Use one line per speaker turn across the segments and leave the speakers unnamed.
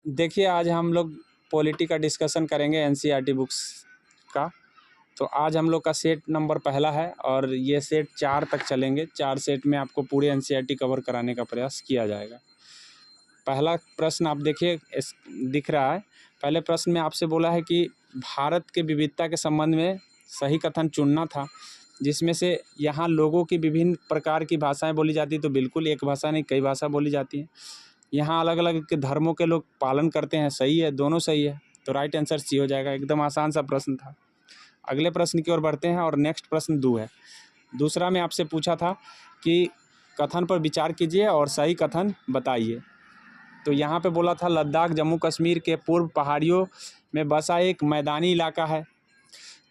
देखिए, आज हम लोग पॉलिटी का डिस्कशन करेंगे, एनसीईआरटी बुक्स का। तो आज हम लोग का सेट नंबर पहला है और ये सेट 4 तक चलेंगे। 4 सेट में आपको पूरे एनसीईआरटी कवर कराने का प्रयास किया जाएगा। पहला प्रश्न आप देखिए, दिख रहा है। पहले प्रश्न में आपसे बोला है कि भारत के विविधता के संबंध में सही कथन चुनना था, जिसमें से यहाँ लोगों की विभिन्न प्रकार की भाषाएं बोली जाती, तो बिल्कुल एक भाषा नहीं, कई भाषा बोली जाती हैं। यहाँ अलग अलग के धर्मों के लोग पालन करते हैं, सही है, दोनों सही है, तो राइट आंसर सी हो जाएगा। एकदम आसान सा प्रश्न था। अगले प्रश्न की ओर बढ़ते हैं और नेक्स्ट प्रश्न 2 है। दूसरा में आपसे पूछा था कि कथन पर विचार कीजिए और सही कथन बताइए। तो यहाँ पे बोला था लद्दाख जम्मू कश्मीर के पूर्व पहाड़ियों में बसा एक मैदानी इलाका है।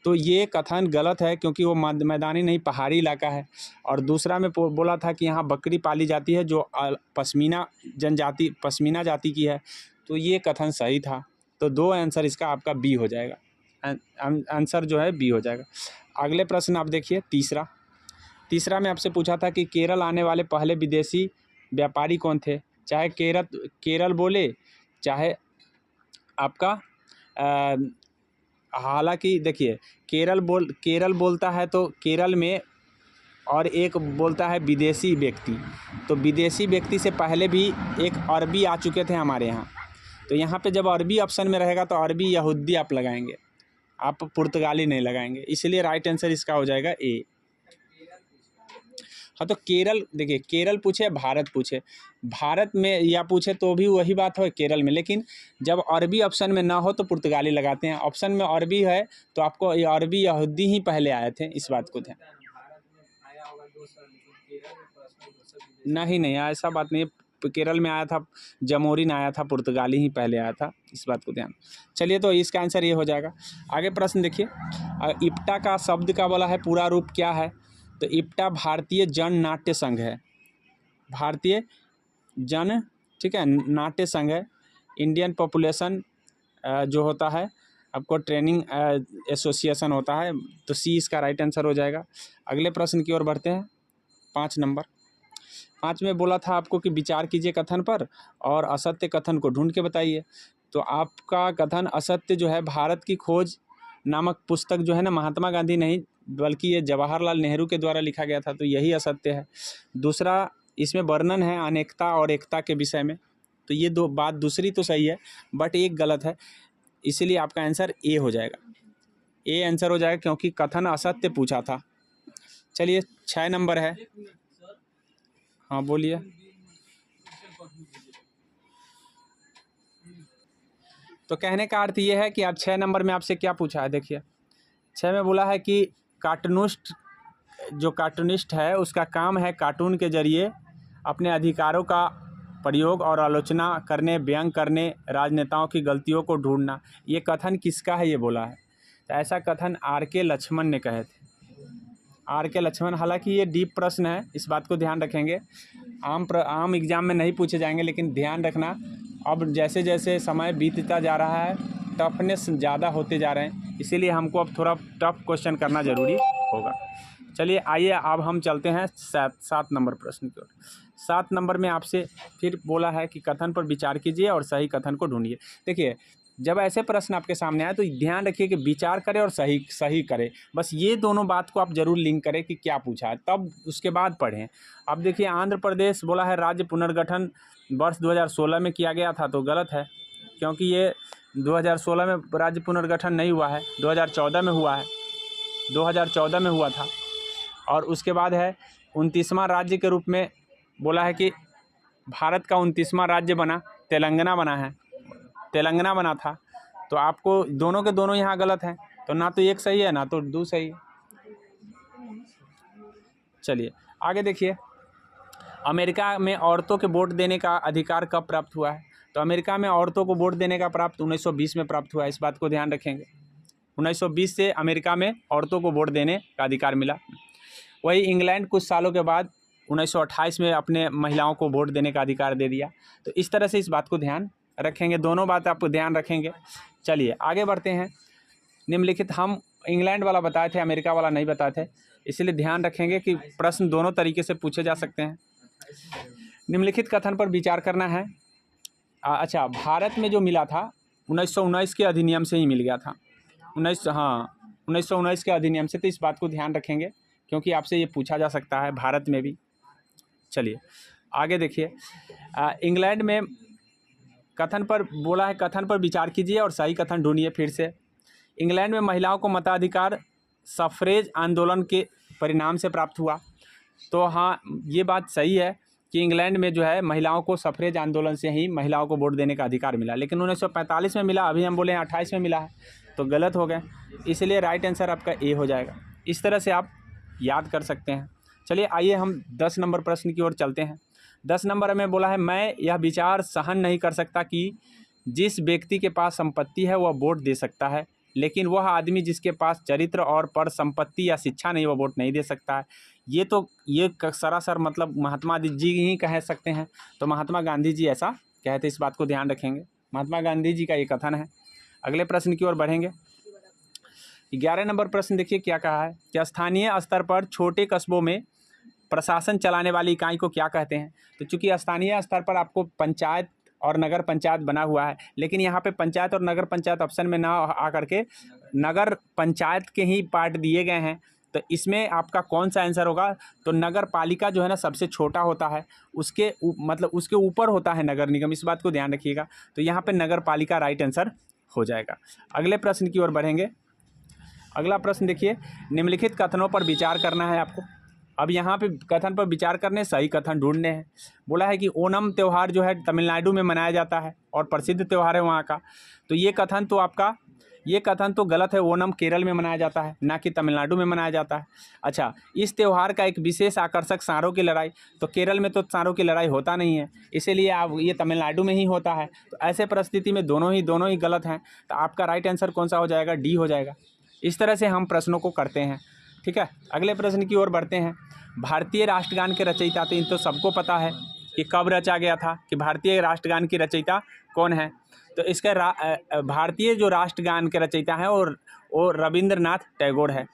तो ये कथन गलत है, क्योंकि वो मैदानी नहीं, पहाड़ी इलाका है। और दूसरा में बोला था कि यहाँ बकरी पाली जाती है जो पश्मीना जाति की है। तो ये कथन सही था। तो 2 आंसर इसका आपका बी हो जाएगा। आंसर जो है बी हो जाएगा। अगले प्रश्न आप देखिए, तीसरा में आपसे पूछा था कि केरल आने वाले पहले विदेशी व्यापारी कौन थे। चाहे केरल बोले, चाहे आपका हालांकि देखिए, केरल बोलता है तो केरल में, और एक बोलता है विदेशी व्यक्ति। तो विदेशी व्यक्ति से पहले भी एक अरबी आ चुके थे हमारे यहाँ। तो यहाँ पे जब अरबी ऑप्शन में रहेगा तो अरबी यहूदी आप लगाएंगे, आप पुर्तगाली नहीं लगाएंगे। इसलिए राइट आंसर इसका हो जाएगा ए। हाँ, तो केरल देखिए, केरल पूछे भारत पूछे, भारत में या पूछे तो भी वही बात हो केरल में, लेकिन जब अरबी ऑप्शन में ना हो तो पुर्तगाली लगाते हैं। ऑप्शन में अरबी है तो आपको ये अरबी यहूदी ही पहले आए थे, इस बात को ध्यान। नहीं, ऐसा बात नहीं है। केरल में आया था जमोरिन, आया था पुर्तगाली ही पहले आया था, इस बात को ध्यान। चलिए, तो इसका आंसर ये हो जाएगा। आगे प्रश्न देखिए, इप्टा का शब्द का बोला है पूरा रूप क्या है। तो इप्टा भारतीय जन नाट्य संघ है, भारतीय जन, ठीक है, नाट्य संघ है। इंडियन पॉपुलेशन जो होता है आपको ट्रेनिंग एसोसिएशन होता है। तो सी इसका राइट आंसर हो जाएगा। अगले प्रश्न की ओर बढ़ते हैं, 5 नंबर। 5 में बोला था आपको कि विचार कीजिए कथन पर और असत्य कथन को ढूंढ के बताइए। तो आपका कथन असत्य जो है, भारत की खोज नामक पुस्तक जो है ना, महात्मा गांधी नहीं बल्कि ये जवाहरलाल नेहरू के द्वारा लिखा गया था, तो यही असत्य है। दूसरा, इसमें वर्णन है अनेकता और एकता के विषय में। तो ये बात दूसरी तो सही है, बट एक गलत है, इसीलिए आपका आंसर ए हो जाएगा। ए आंसर हो जाएगा, क्योंकि कथन असत्य पूछा था। चलिए, 6 नंबर है। हाँ बोलिए। तो कहने का अर्थ ये है कि आप 6 नंबर में आपसे क्या पूछा है, देखिए 6 में बोला है कि कार्टूनिस्ट है उसका काम है कार्टून के जरिए अपने अधिकारों का प्रयोग और आलोचना करने, व्यंग करने, राजनेताओं की गलतियों को ढूंढना। ये कथन किसका है, ये बोला है। तो ऐसा कथन R.K. लक्ष्मण ने कहे थे, R.K. लक्ष्मण। हालांकि ये डीप प्रश्न है, इस बात को ध्यान रखेंगे। आम एग्जाम में नहीं पूछे जाएंगे, लेकिन ध्यान रखना, अब जैसे जैसे समय बीतता जा रहा है टफनेस ज़्यादा होते जा रहे हैं, इसीलिए हमको अब थोड़ा टफ क्वेश्चन करना ज़रूरी होगा। चलिए आइए, अब हम चलते हैं 7 नंबर प्रश्न की ओर। 7 नंबर में आपसे फिर बोला है कि कथन पर विचार कीजिए और सही कथन को ढूंढिए। देखिए, जब ऐसे प्रश्न आपके सामने आए तो ध्यान रखिए कि विचार करें और सही करें, बस ये दोनों बात को आप जरूर लिंक करें कि क्या पूछा है, तब उसके बाद पढ़ें। अब देखिए, आंध्र प्रदेश बोला है राज्य पुनर्गठन वर्ष 2016 में किया गया था, तो गलत है, क्योंकि ये 2016 में राज्य पुनर्गठन नहीं हुआ है, 2014 में हुआ है, 2014 में हुआ था। और उसके बाद है 29वां राज्य के रूप में बोला है कि भारत का 29वां राज्य बना, तेलंगाना बना था। तो आपको दोनों के दोनों यहाँ गलत हैं, तो ना तो एक सही है ना तो 2 सही है। चलिए आगे देखिए, अमेरिका में औरतों के वोट देने का अधिकार कब प्राप्त हुआ है। तो अमेरिका में औरतों को वोट देने का प्राप्त 1920 में प्राप्त हुआ है, इस बात को ध्यान रखेंगे। 1920 से अमेरिका में औरतों को वोट देने का अधिकार मिला। वही इंग्लैंड कुछ सालों के बाद 1928 में अपने महिलाओं को वोट देने का अधिकार दे दिया। तो इस तरह से इस बात को ध्यान रखेंगे, दोनों बात आपको ध्यान रखेंगे। चलिए आगे बढ़ते हैं। निम्नलिखित, हम इंग्लैंड वाला बताए थे, अमेरिका वाला नहीं बताए थे, इसलिए ध्यान रखेंगे कि प्रश्न दोनों तरीके से पूछे जा सकते हैं। निम्नलिखित कथन पर विचार करना है अच्छा, भारत में जो मिला था 1919 के अधिनियम से ही मिल गया था। 1919 के अधिनियम से, तो इस बात को ध्यान रखेंगे क्योंकि आपसे ये पूछा जा सकता है भारत में भी। चलिए आगे देखिए, इंग्लैंड में कथन पर बोला है, कथन पर विचार कीजिए और सही कथन ढूंढिए। फिर से, इंग्लैंड में महिलाओं को मताधिकार सफ़रेज आंदोलन के परिणाम से प्राप्त हुआ। तो हाँ, ये बात सही है कि इंग्लैंड में जो है महिलाओं को सफ़रेज आंदोलन से ही महिलाओं को वोट देने का अधिकार मिला, लेकिन 1945 में मिला, अभी हम बोले 28 में मिला है, तो गलत हो गए। इसलिए राइट आंसर आपका ए हो जाएगा। इस तरह से आप याद कर सकते हैं। चलिए आइए हम 10 नंबर प्रश्न की ओर चलते हैं। 10 नंबर में बोला है, मैं यह विचार सहन नहीं कर सकता कि जिस व्यक्ति के पास संपत्ति है वह वोट दे सकता है, लेकिन वह आदमी जिसके पास चरित्र और पर संपत्ति या शिक्षा नहीं, वह वोट नहीं दे सकता है। ये सरासर मतलब महात्मा जी ही कह सकते हैं। तो महात्मा गांधी जी ऐसा कहते, इस बात को ध्यान रखेंगे। महात्मा गांधी जी का ये कथन है। अगले प्रश्न की ओर बढ़ेंगे। 11 नंबर प्रश्न देखिए क्या कहा है कि स्थानीय स्तर पर छोटे कस्बों में प्रशासन चलाने वाली इकाई को क्या कहते हैं। तो चूंकि स्थानीय स्तर पर आपको पंचायत और नगर पंचायत बना हुआ है, लेकिन यहाँ पे पंचायत और नगर पंचायत ऑप्शन में ना आकर के नगर पंचायत के ही पार्ट दिए गए हैं। तो इसमें आपका कौन सा आंसर होगा। तो नगर पालिका जो है ना सबसे छोटा होता है, उसके मतलब उसके ऊपर होता है नगर निगम, इस बात को ध्यान रखिएगा। तो यहाँ पे नगर पालिका राइट आंसर हो जाएगा। अगले प्रश्न की ओर बढ़ेंगे। अगला प्रश्न देखिए, निम्नलिखित कथनों पर विचार करना है आपको। अब यहाँ पे कथन पर विचार करने, सही कथन ढूंढने हैं। बोला है कि ओणम त्यौहार जो है तमिलनाडु में मनाया जाता है और प्रसिद्ध त्यौहार है वहाँ का। तो ये कथन तो गलत है। ओणम केरल में मनाया जाता है, ना कि तमिलनाडु में मनाया जाता है। अच्छा, इस त्यौहार का एक विशेष आकर्षक सांरों की लड़ाई। तो केरल में तो सांरों की लड़ाई होता नहीं है, इसीलिए आप ये तमिलनाडु में ही होता है। तो ऐसे परिस्थिति में दोनों ही गलत हैं। तो आपका राइट आंसर कौन सा हो जाएगा, डी हो जाएगा। इस तरह से हम प्रश्नों को करते हैं। ठीक है, अगले प्रश्न की ओर बढ़ते हैं। भारतीय राष्ट्रगान के रचयिता, तो सबको पता है कि कब रचा गया था, कि भारतीय राष्ट्रगान की रचयिता कौन है। तो इसका भारतीय जो राष्ट्रगान के रचयिता हैं वो रविंद्रनाथ टैगोर है।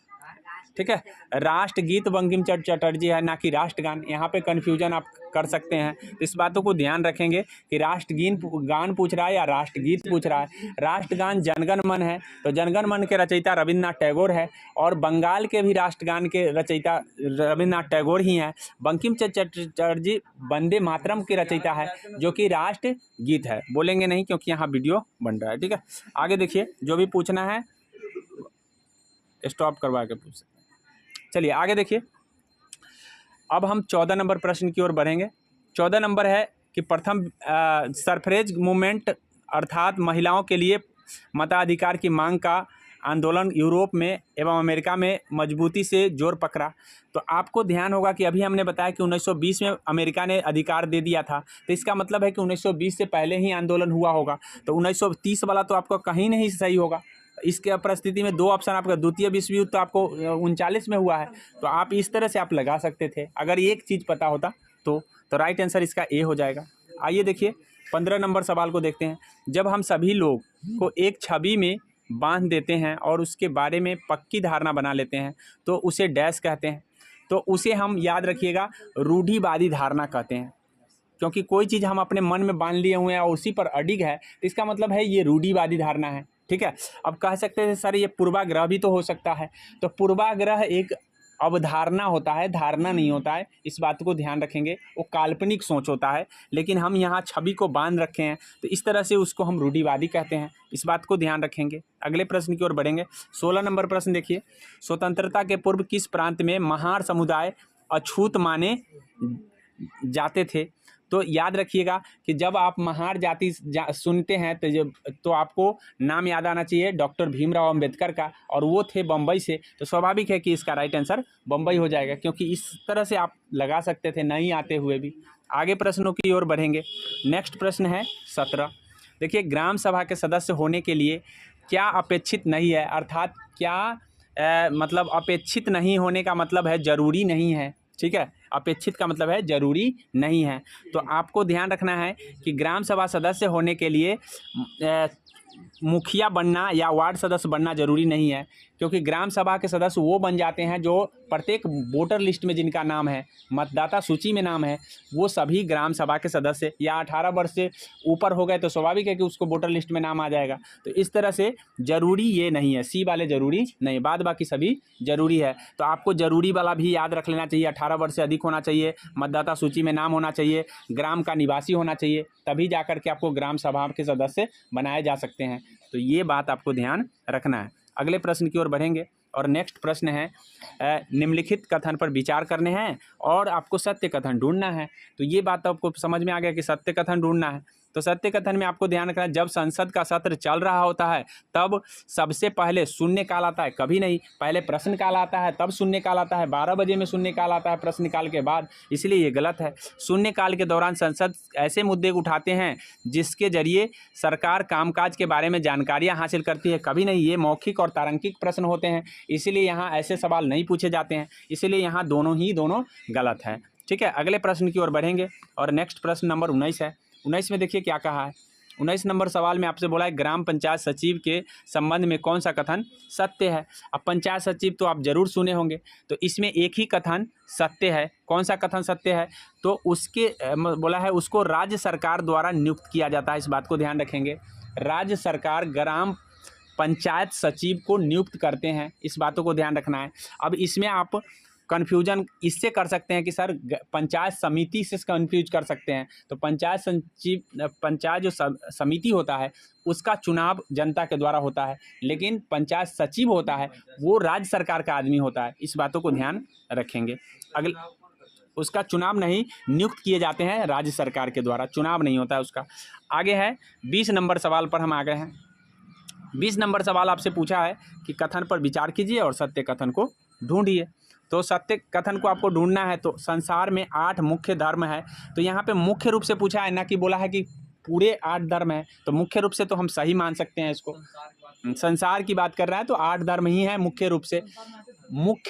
ठीक है, राष्ट्रगीत बंकिम चंद्र चटर्जी है, ना कि राष्ट्रगान। यहाँ पे कन्फ्यूजन आप कर सकते हैं, तो इस बातों को ध्यान रखेंगे कि गान पूछ रहा है या राष्ट्रगीत पूछ रहा है। राष्ट्रगान जनगण मन है, तो जनगण मन के रचयिता रविंद्रनाथ टैगोर है, और बंगाल के भी राष्ट्रगान के रचयिता रविंद्रनाथ टैगोर ही हैं। बंकिम चंद्र चटर्जी वंदे मातरम के रचयिता है, जो कि राष्ट्रगीत है। बोलेंगे नहीं क्योंकि यहाँ वीडियो बन रहा है। ठीक है, आगे देखिए, जो भी पूछना है स्टॉप करवा के पूछ सकते हैं। चलिए आगे देखिए, अब हम 14 नंबर प्रश्न की ओर बढ़ेंगे। 14 नंबर है कि प्रथम सफरेज मूवमेंट अर्थात महिलाओं के लिए मताधिकार की मांग का आंदोलन यूरोप में एवं अमेरिका में मजबूती से जोर पकड़ा। तो आपको ध्यान होगा कि अभी हमने बताया कि 1920 में अमेरिका ने अधिकार दे दिया था, तो इसका मतलब है कि 1920 से पहले ही आंदोलन हुआ होगा। तो 1930 वाला तो आपका कहीं नहीं सही होगा। इसके परिस्थिति में दो ऑप्शन आपका, द्वितीय विश्व युद्ध तो आपको 39 में हुआ है। तो आप इस तरह से आप लगा सकते थे अगर एक चीज़ पता होता तो राइट आंसर इसका ए हो जाएगा। आइए देखिए 15 नंबर सवाल को देखते हैं। जब हम सभी लोग को एक छवि में बांध देते हैं और उसके बारे में पक्की धारणा बना लेते हैं तो उसे डैश कहते हैं। तो उसे हम याद रखिएगा रूढ़िवादी धारणा कहते हैं, क्योंकि कोई चीज़ हम अपने मन में बांध लिए हुए हैं और उसी पर अडिग है, तो इसका मतलब है ये रूढ़िवादी धारणा है। ठीक है, अब कह सकते थे सर ये पूर्वाग्रह भी तो हो सकता है। तो पूर्वाग्रह एक अवधारणा होता है, धारणा नहीं होता है, इस बात को ध्यान रखेंगे। वो काल्पनिक सोच होता है, लेकिन हम यहाँ छवि को बांध रखे हैं तो इस तरह से उसको हम रूढ़िवादी कहते हैं। इस बात को ध्यान रखेंगे। अगले प्रश्न की ओर बढ़ेंगे। 16 नंबर प्रश्न देखिए, स्वतंत्रता के पूर्व किस प्रांत में महार समुदाय अछूत माने जाते थे। तो याद रखिएगा कि जब आप महार जाति सुनते हैं तो आपको नाम याद आना चाहिए डॉक्टर भीमराव अंबेडकर का, और वो थे बम्बई से। तो स्वाभाविक है कि इसका राइट आंसर बम्बई हो जाएगा, क्योंकि इस तरह से आप लगा सकते थे नहीं आते हुए भी। आगे प्रश्नों की ओर बढ़ेंगे। नेक्स्ट प्रश्न है 17। देखिए, ग्राम सभा के सदस्य होने के लिए क्या अपेक्षित नहीं है, अर्थात क्या मतलब अपेक्षित नहीं होने का मतलब है ज़रूरी नहीं है। ठीक है, अपेक्षित का मतलब है जरूरी नहीं है। तो आपको ध्यान रखना है कि ग्राम सभा सदस्य होने के लिए मुखिया बनना या वार्ड सदस्य बनना जरूरी नहीं है, क्योंकि ग्राम सभा के सदस्य वो बन जाते हैं जो प्रत्येक वोटर लिस्ट में जिनका नाम है, मतदाता सूची में नाम है, वो सभी ग्राम सभा के सदस्य, या 18 वर्ष से ऊपर हो गए तो स्वाभाविक है कि उसको वोटर लिस्ट में नाम आ जाएगा। तो इस तरह से जरूरी ये नहीं है, सी वाले जरूरी नहीं, बाद बाकी सभी जरूरी है। तो आपको जरूरी वाला भी याद रख लेना चाहिए, 18 वर्ष से अधिक होना चाहिए, मतदाता सूची में नाम होना चाहिए, ग्राम का निवासी होना चाहिए, तभी जा कर के आपको ग्राम सभा के सदस्य बनाए जा सकते हैं। तो ये बात आपको ध्यान रखना है। अगले प्रश्न की ओर बढ़ेंगे और नेक्स्ट प्रश्न है निम्नलिखित कथन पर विचार करने हैं और आपको सत्य कथन ढूंढना है। तो ये बात आपको समझ में आ गया कि सत्य कथन ढूंढना है। तो सत्य कथन में आपको ध्यान रखना है, जब संसद का सत्र चल रहा होता है तब सबसे पहले शून्यकाल आता है, कभी नहीं, पहले प्रश्नकाल आता है तब शून्यकाल आता है, 12 बजे में शून्यकाल आता है प्रश्नकाल के बाद, इसलिए ये गलत है। शून्यकाल के दौरान संसद ऐसे मुद्दे उठाते हैं जिसके जरिए सरकार कामकाज के बारे में जानकारियाँ हासिल करती है, कभी नहीं, ये मौखिक और तार्किक प्रश्न होते हैं, इसीलिए यहाँ ऐसे सवाल नहीं पूछे जाते हैं, इसीलिए यहाँ दोनों गलत है। ठीक है, अगले प्रश्न की ओर बढ़ेंगे और नेक्स्ट प्रश्न नंबर 19 है। 19 में देखिए क्या कहा है। 19 नंबर सवाल में आपसे बोला है ग्राम पंचायत सचिव के संबंध में कौन सा कथन सत्य है। अब पंचायत सचिव तो आप जरूर सुने होंगे, तो इसमें एक ही कथन सत्य है। कौन सा कथन सत्य है? तो उसके बोला है उसको राज्य सरकार द्वारा नियुक्त किया जाता है, इस बात को ध्यान रखेंगे। राज्य सरकार ग्राम पंचायत सचिव को नियुक्त करते हैं, इस बातों को ध्यान रखना है। अब इसमें आप कन्फ्यूजन इससे कर सकते हैं कि सर पंचायत समिति से कन्फ्यूज कर सकते हैं। तो पंचायत जो समिति होता है उसका चुनाव जनता के द्वारा होता है, लेकिन पंचायत सचिव होता है वो राज्य सरकार का आदमी होता है, इस बातों को ध्यान रखेंगे। अगले उसका चुनाव नहीं, नियुक्त किए जाते हैं राज्य सरकार के द्वारा, चुनाव नहीं होता है उसका। आगे है 20 नंबर सवाल पर हम आ गए हैं। 20 नंबर सवाल आपसे पूछा है कि कथन पर विचार कीजिए और सत्य कथन को ढूंढिए। तो सत्य कथन को आपको ढूंढना है। तो संसार में 8 मुख्य धर्म है, तो यहाँ पे मुख्य रूप से पूछा है, ना कि बोला है कि पूरे 8 धर्म है, तो मुख्य रूप से तो हम सही मान सकते हैं इसको। संसार की बात कर रहा है तो 8 धर्म ही है मुख्य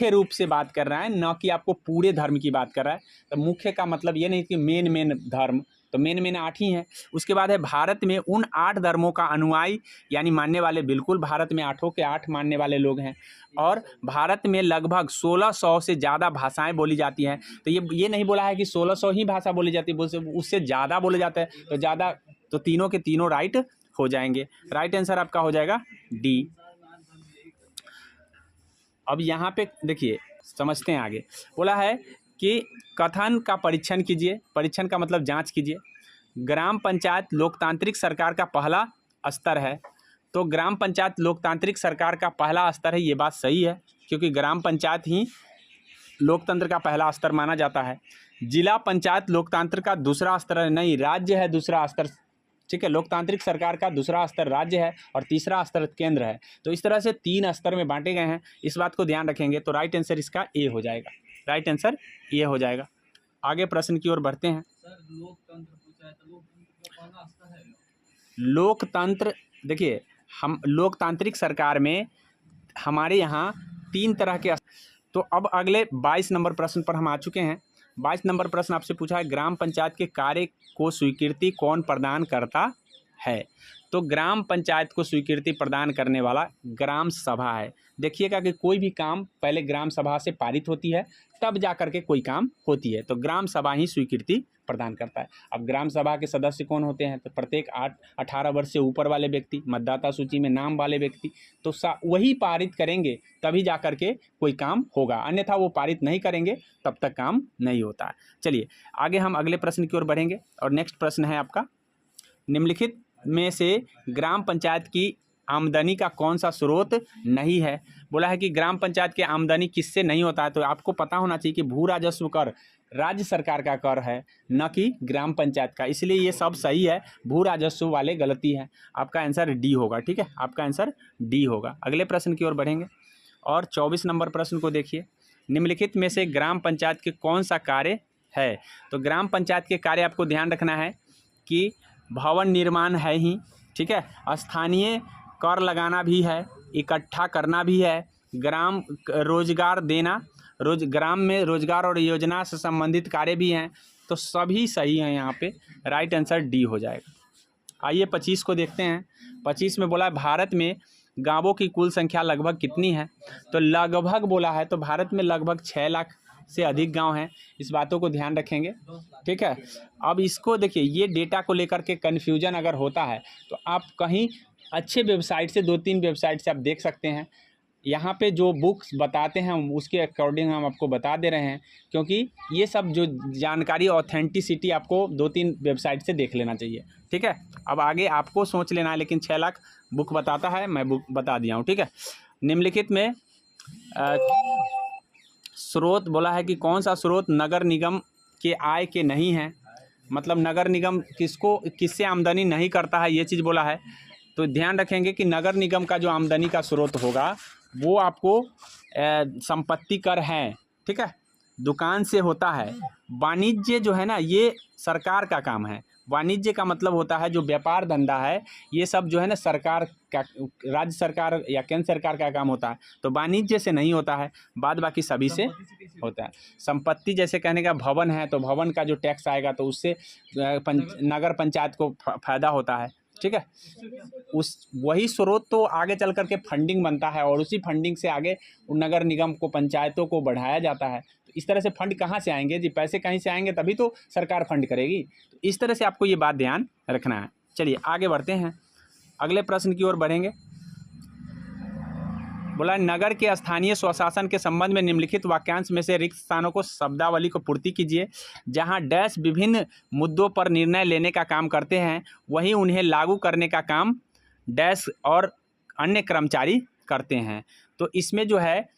रूप से बात कर रहा है, ना कि आपको पूरे धर्म की बात कर रहा है। तो मुख्य का मतलब ये नहीं कि मेन धर्म, तो मेन 8 ही हैं। उसके बाद है भारत में उन 8 धर्मों का अनुयायी यानी मानने वाले, बिल्कुल भारत में 8 के 8 मानने वाले लोग हैं, और भारत में लगभग 1600 से ज़्यादा भाषाएं बोली जाती हैं। तो ये नहीं बोला है कि 1600 ही भाषा बोली जाती है, उससे ज़्यादा बोले जाते हैं, तो ज़्यादा, तो तीनों के तीनों राइट हो जाएंगे। राइट आंसर आपका हो जाएगा डी। अब यहाँ पे देखिए समझते हैं आगे। बोला है कि कथन का परीक्षण कीजिए, परीक्षण का मतलब जांच कीजिए। ग्राम पंचायत लोकतांत्रिक सरकार का पहला स्तर है, तो ग्राम पंचायत लोकतांत्रिक सरकार का पहला स्तर है, ये बात सही है, क्योंकि ग्राम पंचायत ही लोकतंत्र का पहला स्तर माना जाता है। जिला पंचायत लोकतंत्र का दूसरा स्तर नहीं, राज्य है दूसरा स्तर, ठीक है। लोकतांत्रिक सरकार का दूसरा स्तर राज्य है और तीसरा स्तर केंद्र है। तो इस तरह से 3 स्तर में बांटे गए हैं, इस बात को ध्यान रखेंगे। तो राइट आंसर इसका ए हो जाएगा, राइट आंसर ये हो जाएगा। आगे प्रश्न की ओर बढ़ते हैं। लोकतंत्र देखिए, हम लोकतांत्रिक सरकार में हमारे यहाँ 3 तरह के, तो अब अगले 22 नंबर प्रश्न पर हम आ चुके हैं। 22 नंबर प्रश्न आपसे पूछा है ग्राम पंचायत के कार्य को स्वीकृति कौन प्रदान करता है। तो ग्राम पंचायत को स्वीकृति प्रदान करने वाला ग्राम सभा है। देखिएगा कि कोई भी काम पहले ग्राम सभा से पारित होती है, तब जा कर के कोई काम होती है, तो ग्राम सभा ही स्वीकृति प्रदान करता है। अब ग्राम सभा के सदस्य कौन होते हैं? तो प्रत्येक 18 वर्ष से ऊपर वाले व्यक्ति, मतदाता सूची में नाम वाले व्यक्ति, तो वही पारित करेंगे तभी जा कर के कोई काम होगा, अन्यथा वो पारित नहीं करेंगे तब तक काम नहीं होता है। चलिए आगे हम अगले प्रश्न की ओर बढ़ेंगे और नेक्स्ट प्रश्न है आपका, निम्नलिखित में से ग्राम पंचायत की आमदनी का कौन सा स्रोत नहीं है। बोला है कि ग्राम पंचायत की आमदनी किससे नहीं होता है, तो आपको पता होना चाहिए कि भू राजस्व कर राज्य सरकार का कर है, न कि ग्राम पंचायत का, इसलिए ये सब सही है, भू राजस्व वाले गलती है। आपका आंसर डी होगा, ठीक है, आपका आंसर डी होगा। अगले प्रश्न की ओर बढ़ेंगे और 24 नंबर प्रश्न को देखिए, निम्नलिखित में से ग्राम पंचायत के कौन सा कार्य है। तो ग्राम पंचायत के कार्य आपको ध्यान रखना है कि भवन निर्माण है ही, ठीक है, स्थानीय कर लगाना भी है, इकट्ठा करना भी है, ग्राम रोजगार देना, ग्राम में रोजगार और योजना से संबंधित कार्य भी हैं, तो सभी सही हैं यहाँ पे। राइट आंसर डी हो जाएगा। आइए 25 को देखते हैं। 25 में बोला है भारत में गांवों की कुल संख्या लगभग कितनी है, तो लगभग बोला है, तो भारत में लगभग 6 लाख से अधिक गांव हैं। इस बातों को ध्यान रखेंगे, ठीक है। अब इसको देखिए, ये डेटा को लेकर के कन्फ्यूजन अगर होता है तो आप कहीं अच्छे वेबसाइट से, 2-3 वेबसाइट से आप देख सकते हैं। यहाँ पे जो बुक्स बताते हैं उसके अकॉर्डिंग हम आपको बता दे रहे हैं, क्योंकि ये सब जो जानकारी ऑथेंटिसिटी आपको 2-3 वेबसाइट से देख लेना चाहिए, ठीक है। अब आगे आपको सोच लेना है, लेकिन 6 लाख बुक बताता है, मैं बुक बता दिया हूँ, ठीक है। निम्नलिखित में स्रोत बोला है कि कौन सा स्रोत नगर निगम के आय के नहीं है, मतलब नगर निगम किससे आमदनी नहीं करता है, ये चीज़ बोला है। तो ध्यान रखेंगे कि नगर निगम का जो आमदनी का स्रोत होगा वो आपको संपत्ति कर है, ठीक है, दुकान से होता है। वाणिज्य जो है ना, ये सरकार का काम है। वाणिज्य का मतलब होता है जो व्यापार धंधा है, ये सब जो है ना सरकार का, राज्य सरकार या केंद्र सरकार का काम होता है। तो वाणिज्य से नहीं होता है, बाद बाकी सभी से होता है। संपत्ति जैसे कहने का भवन है, तो भवन का जो टैक्स आएगा तो उससे नगर पंचायत को फायदा होता है, ठीक है। वही स्रोत तो आगे चल करके फंडिंग बनता है, और उसी फंडिंग से आगे नगर निगम को, पंचायतों को बढ़ाया जाता है। तो इस तरह से फंड कहाँ से आएंगे जी, पैसे कहीं से आएंगे तभी तो सरकार फंड करेगी। तो इस तरह से आपको ये बात ध्यान रखना है। चलिए आगे बढ़ते हैं, अगले प्रश्न की ओर बढ़ेंगे। बोला नगर के स्थानीय स्वशासन के संबंध में निम्नलिखित वाक्यांश में से रिक्त स्थानों को शब्दावली को पूर्ति कीजिए। जहां डैश विभिन्न मुद्दों पर निर्णय लेने का काम करते हैं, वहीं उन्हें लागू करने का काम डैश और अन्य कर्मचारी करते हैं। तो इसमें जो है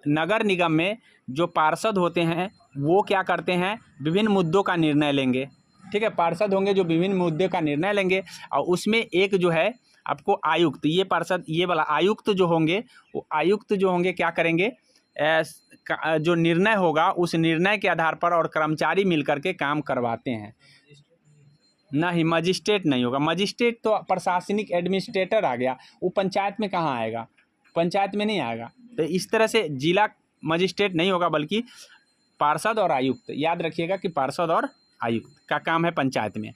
नगर निगम में जो पार्षद होते हैं वो क्या करते हैं, विभिन्न मुद्दों का निर्णय लेंगे, ठीक है। पार्षद होंगे जो विभिन्न मुद्दों का निर्णय लेंगे, और उसमें एक जो है आपको आयुक्त, ये पार्षद, ये वाला आयुक्त जो होंगे, वो आयुक्त जो होंगे क्या करेंगे, जो निर्णय होगा उस निर्णय के आधार पर और कर्मचारी मिलकर के काम करवाते हैं। नहीं, मजिस्ट्रेट नहीं होगा। मजिस्ट्रेट तो प्रशासनिक एडमिनिस्ट्रेटर आ गया, वो पंचायत में कहाँ आएगा, पंचायत में नहीं आएगा। तो इस तरह से जिला मजिस्ट्रेट नहीं होगा, बल्कि पार्षद और आयुक्त। याद रखिएगा कि पार्षद और आयुक्त का काम है पंचायत में,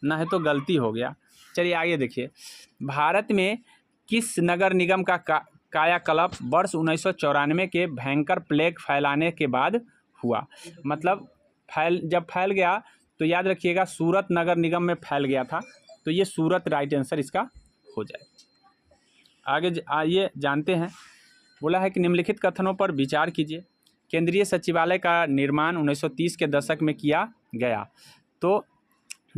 ना है तो गलती हो गया। चलिए आगे देखिए, भारत में किस नगर निगम का कायाकल्प वर्ष 1994 के भयंकर प्लेग फैलाने के बाद हुआ। मतलब जब फैल गया तो याद रखिएगा सूरत नगर निगम में फैल गया था, तो ये सूरत राइट आंसर इसका हो जाए। आगे आइए जानते हैं। बोला है कि निम्नलिखित कथनों पर विचार कीजिए। केंद्रीय सचिवालय का निर्माण 1930 के दशक में किया गया, तो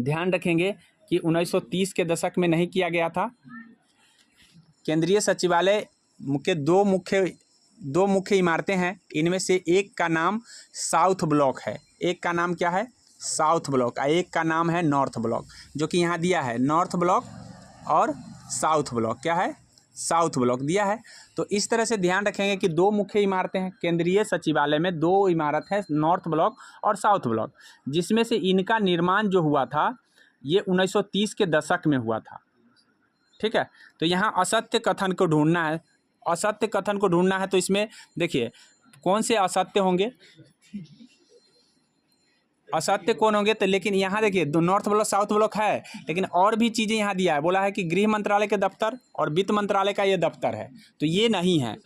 ध्यान रखेंगे कि 1930 के दशक में नहीं किया गया था। केंद्रीय सचिवालय के दो मुख्य इमारतें हैं, इनमें से एक का नाम साउथ ब्लॉक है। एक का नाम क्या है, साउथ ब्लॉक, और एक का नाम है नॉर्थ ब्लॉक, जो कि यहाँ दिया है नॉर्थ ब्लॉक और साउथ ब्लॉक। क्या है, साउथ ब्लॉक दिया है। तो इस तरह से ध्यान रखेंगे कि दो मुख्य इमारतें हैं केंद्रीय सचिवालय में, दो इमारत है, नॉर्थ ब्लॉक और साउथ ब्लॉक, जिसमें से इनका निर्माण जो हुआ था ये 1930 के दशक में हुआ था, ठीक है। तो यहाँ असत्य कथन को ढूंढना है, असत्य कथन को ढूंढना है। तो इसमें देखिए कौन से असत्य होंगे, असत्य कौन होंगे, तो लेकिन यहाँ देखिए नॉर्थ ब्लॉक साउथ ब्लॉक है, लेकिन और भी चीज़ें यहाँ दिया है। बोला है कि गृह मंत्रालय के दफ्तर और वित्त मंत्रालय का ये दफ्तर है, तो ये नहीं है।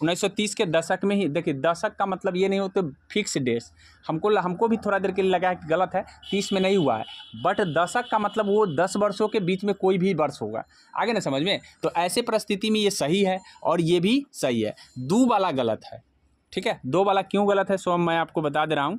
1930 के दशक में ही, देखिए दशक का मतलब ये नहीं होते फिक्स डेट्स, हमको भी थोड़ा देर के लिए लगा है कि गलत है, 30 में नहीं हुआ है, बट दशक का मतलब वो 10 वर्षों के बीच में कोई भी वर्ष होगा, आगे ना समझ में। तो ऐसे परिस्थिति में ये सही है और ये भी सही है, दो वाला गलत है, ठीक है। दो वाला क्यों गलत है सो मैं आपको बता दे रहा हूँ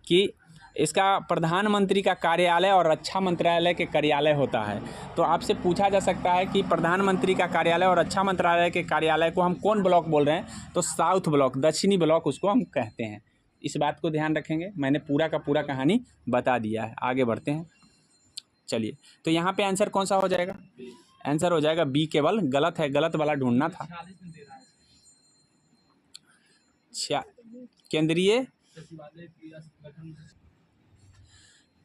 कि इसका प्रधानमंत्री का कार्यालय और रक्षा मंत्रालय के कार्यालय होता है। तो आपसे पूछा जा सकता है कि प्रधानमंत्री का कार्यालय और रक्षा मंत्रालय के कार्यालय को हम कौन ब्लॉक बोल रहे हैं, तो साउथ ब्लॉक, दक्षिणी ब्लॉक उसको हम कहते हैं। इस बात को ध्यान रखेंगे, मैंने पूरा का पूरा कहानी बता दिया है। आगे बढ़ते हैं, चलिए। तो यहाँ पे आंसर कौन सा हो जाएगा, आंसर हो जाएगा बी, केवल गलत है, गलत वाला ढूंढना था। केंद्रीय,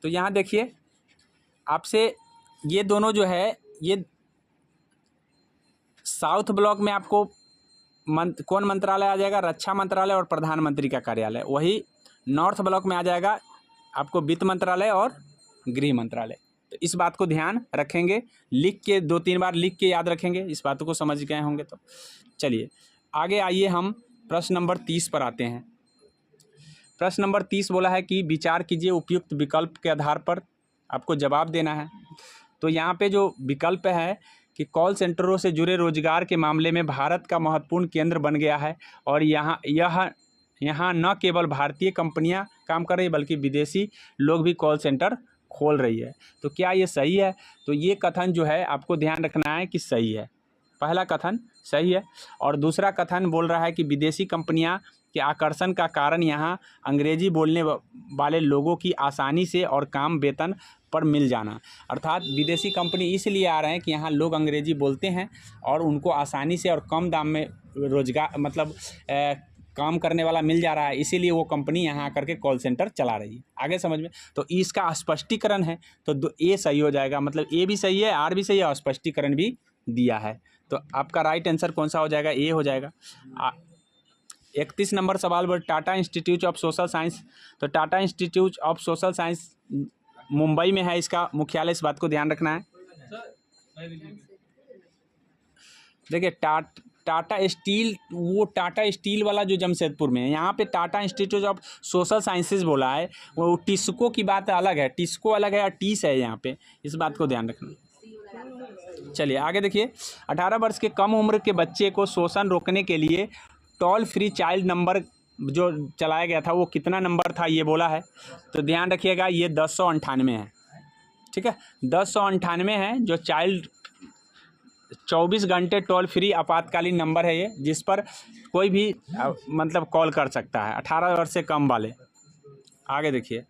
तो यहाँ देखिए आपसे ये दोनों जो है, ये साउथ ब्लॉक में आपको कौन मंत्रालय आ जाएगा? रक्षा मंत्रालय और प्रधानमंत्री का कार्यालय। वही नॉर्थ ब्लॉक में आ जाएगा आपको वित्त मंत्रालय और गृह मंत्रालय। तो इस बात को ध्यान रखेंगे, लिख के 2-3 बार लिख के याद रखेंगे, इस बातों को समझ गए होंगे। तो चलिए आगे आइए, हम प्रश्न नंबर 30 पर आते हैं। प्रश्न नंबर 30 बोला है कि विचार कीजिए, उपयुक्त विकल्प के आधार पर आपको जवाब देना है। तो यहाँ पे जो विकल्प है कि कॉल सेंटरों से जुड़े रोजगार के मामले में भारत का महत्वपूर्ण केंद्र बन गया है और यहाँ न केवल भारतीय कंपनियां काम कर रही है बल्कि विदेशी लोग भी कॉल सेंटर खोल रही है। तो क्या ये सही है? तो ये कथन जो है आपको ध्यान रखना है कि सही है। पहला कथन सही है और दूसरा कथन बोल रहा है कि विदेशी कंपनियां के आकर्षण का कारण यहाँ अंग्रेजी बोलने वाले लोगों की आसानी से और कम वेतन पर मिल जाना। अर्थात विदेशी कंपनी इसलिए आ रहे हैं कि यहाँ लोग अंग्रेजी बोलते हैं और उनको आसानी से और कम दाम में रोजगार मतलब काम करने वाला मिल जा रहा है, इसीलिए वो कंपनी यहाँ आकर के कॉल सेंटर चला रही है। आगे समझ में? तो इसका स्पष्टीकरण है तो ए सही हो जाएगा, मतलब ए भी सही है, आर भी सही है और स्पष्टीकरण भी दिया है। तो आपका राइट आंसर कौन सा हो जाएगा? ए हो जाएगा। 31 नंबर सवाल पर Tata institute of social science. तो Tata institute of social science Mumbai में है, इसका मुख्यालय, इस बात को ध्यान रखना है। देखिए टाटा स्टील, वो टाटा स्टील वाला जो जमशेदपुर में है, यहाँ पे Tata institute of social sciences बोला है, वो टिस्को की बात अलग है, टिस्को अलग है और टीस है यहाँ पे, इस बात को ध्यान रखना। चलिए आगे देखिए, 18 वर्ष के कम उम्र के बच्चे को शोषण रोकने के लिए टोल फ्री चाइल्ड नंबर जो चलाया गया था वो कितना नंबर था ये बोला है। तो ध्यान रखिएगा ये 1098 है, ठीक है, 1098 है जो चाइल्ड 24 घंटे टोल फ्री आपातकालीन नंबर है ये, जिस पर कोई भी मतलब कॉल कर सकता है 18 वर्ष से कम वाले। आगे देखिए,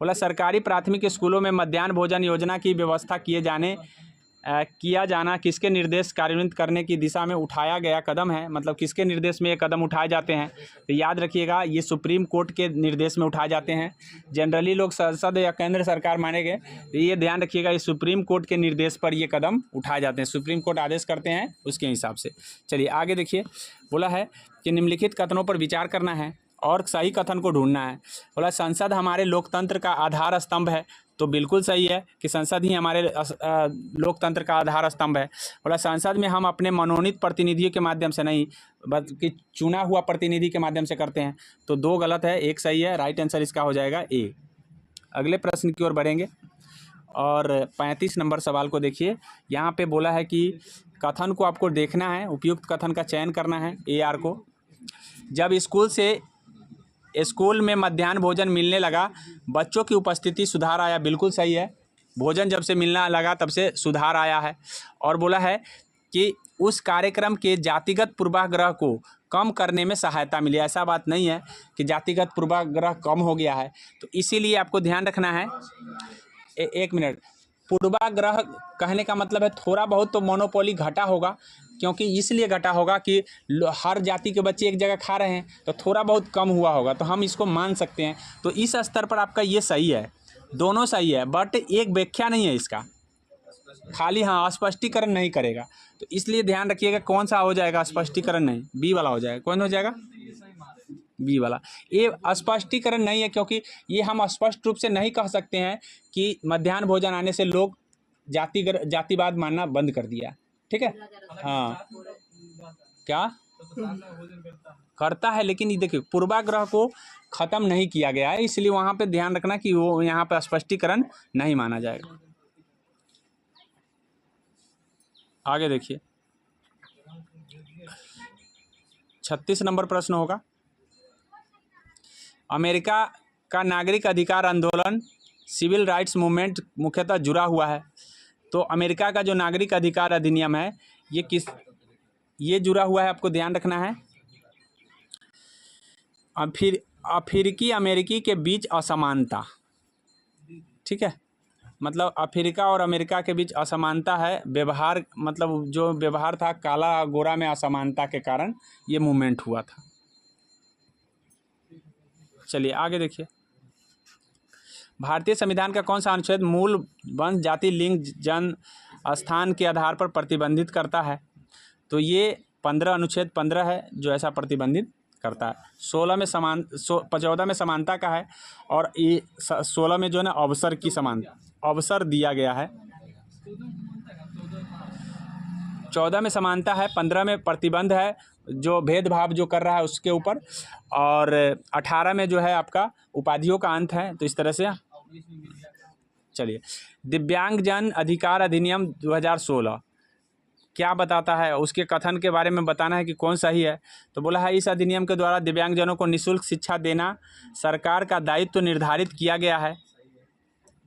बोला सरकारी प्राथमिक स्कूलों में मध्याह्न भोजन योजना की व्यवस्था किया जाना किसके निर्देश कार्यान्वित करने की दिशा में उठाया गया कदम है, मतलब किसके निर्देश में ये कदम उठाए जाते हैं। तो याद रखिएगा ये सुप्रीम कोर्ट के निर्देश में उठाए जाते हैं। जनरली लोग संसद या केंद्र सरकार मानेंगे, तो ये ध्यान रखिएगा ये सुप्रीम कोर्ट के निर्देश पर ये कदम उठाए जाते हैं, सुप्रीम कोर्ट आदेश करते हैं उसके हिसाब से। चलिए आगे देखिए, बोला है कि निम्नलिखित कथनों पर विचार करना है और सही कथन को ढूंढना है। बोला संसद हमारे लोकतंत्र का आधार स्तंभ है, तो बिल्कुल सही है कि संसद ही हमारे लोकतंत्र का आधार स्तंभ है। बोला संसद में हम अपने मनोनीत प्रतिनिधियों के माध्यम से नहीं बल्कि चुना हुआ प्रतिनिधि के माध्यम से करते हैं, तो 2 गलत है, 1 सही है। राइट आंसर इसका हो जाएगा ए। अगले प्रश्न की ओर बढ़ेंगे और 35 नंबर सवाल को देखिए। यहाँ पे बोला है कि कथन को आपको देखना है, उपयुक्त कथन का चयन करना है ए आर को। जब स्कूल में मध्याह्न भोजन मिलने लगा बच्चों की उपस्थिति सुधार आया, बिल्कुल सही है। भोजन जब से मिलना लगा तब से सुधार आया है। और बोला है कि उस कार्यक्रम के जातिगत पूर्वाग्रह को कम करने में सहायता मिली। ऐसा बात नहीं है कि जातिगत पूर्वाग्रह कम हो गया है, तो इसीलिए आपको ध्यान रखना है। एक मिनट, पूर्वाग्रह कहने का मतलब है थोड़ा बहुत तो मोनोपोली घटा होगा, क्योंकि इसलिए घटा होगा कि हर जाति के बच्चे एक जगह खा रहे हैं, तो थोड़ा बहुत कम हुआ होगा, तो हम इसको मान सकते हैं। तो इस स्तर पर आपका ये सही है, दोनों सही है, बट एक व्याख्या नहीं है इसका, खाली हाँ स्पष्टीकरण नहीं करेगा। तो इसलिए ध्यान रखिएगा कौन सा हो जाएगा, स्पष्टीकरण नहीं, बी वाला हो जाएगा। कौन हो जाएगा? बी वाला। ये स्पष्टीकरण नहीं है, क्योंकि ये हम स्पष्ट रूप से नहीं कह सकते हैं कि मध्याह्न भोजन आने से लोग जातिवाद मानना बंद कर दिया, ठीक है। हाँ क्या करता है, लेकिन ये देखिए पूर्वाग्रह को खत्म नहीं किया गया है, इसलिए वहाँ पे ध्यान रखना कि वो यहाँ पे स्पष्टीकरण नहीं माना जाएगा। आगे देखिए 36 नंबर प्रश्न होगा। अमेरिका का नागरिक अधिकार आंदोलन सिविल राइट्स मूवमेंट मुख्यतः जुड़ा हुआ है। तो अमेरिका का जो नागरिक अधिकार अधिनियम है ये जुड़ा हुआ है, आपको ध्यान रखना है। अफ्रीकी अमेरिकी के बीच असमानता, ठीक है, मतलब अफ्रीका और अमेरिका के बीच असमानता है, व्यवहार मतलब जो व्यवहार था काला गोरा में असमानता के कारण ये मूवमेंट हुआ था। चलिए आगे देखिए, भारतीय संविधान का कौन सा अनुच्छेद मूल वंश जाति लिंग जन स्थान के आधार पर प्रतिबंधित करता है। तो ये 15 अनुच्छेद 15 है जो ऐसा प्रतिबंधित करता है। 14 में समानता का है, और ये 16 में जो है ना अवसर की समानता, अवसर दिया गया है। 14 में समानता है, 15 में प्रतिबंध है जो भेदभाव जो कर रहा है उसके ऊपर, और 18 में जो है आपका उपाधियों का अंत है। तो इस तरह से चलिए, दिव्यांगजन अधिकार अधिनियम 2016 क्या बताता है, उसके कथन के बारे में बताना है कि कौन सही है। तो बोला है इस अधिनियम के द्वारा दिव्यांगजनों को निःशुल्क शिक्षा देना सरकार का दायित्व निर्धारित किया गया है।